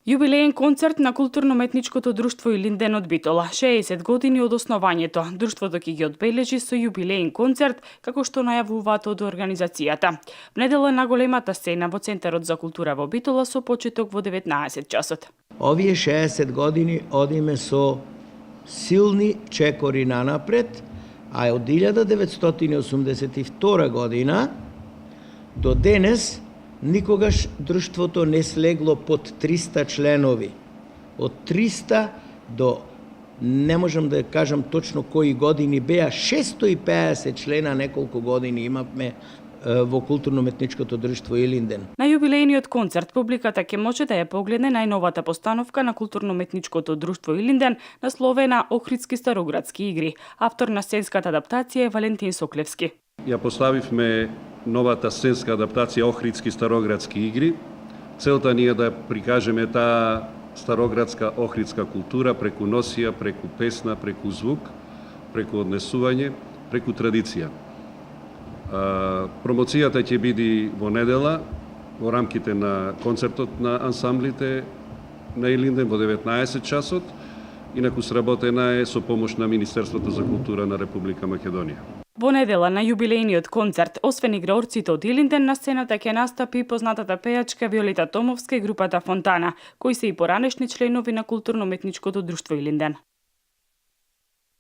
Јубилеен концерт на културно-уметничкото друштво Илинден од Битола. 60 години од основањето. Друштвото ќе ги одбележи со јубилеен концерт, како што најавуваат од организацијата. В недела на големата сцена во Центарот за култура во Битола со почеток во 19 часот. Овие 60 години одиме со силни чекори нанапред, а од 1982 година до денес никогаш друштвото не слегло под 300 членови. Од 300 до, не можам да кажам точно кои години беа, 650 члена неколку години имавме во културно-уметничкото друштво Илинден. На јубилејниот концерт публиката ќе може да ја погледне најновата постановка на културно-уметничкото друштво Илинден, насловена Охридски староградски игри. Автор на сценската адаптација е Валентин Соклевски. Ја поставивме новата сценска адаптација Охридски староградски игри. Целта ни е да прикажеме таа староградска охридска култура преку носија, преку песна, преку звук, преку однесување, преку традиција. Промоцијата ќе биде во недела во рамките на концертот на ансамблите на Илинден во 19 часот. Инаку сработена е со помош на Министерството за култура на Република Македонија. Во недела на јубилејниот концерт, освен играорците од Илинден, на сцената ќе настапи познатата пејачка Виолета Томовска и групата Фонтана, кои се и поранешни членови на културно-уметничкото друштво Илинден.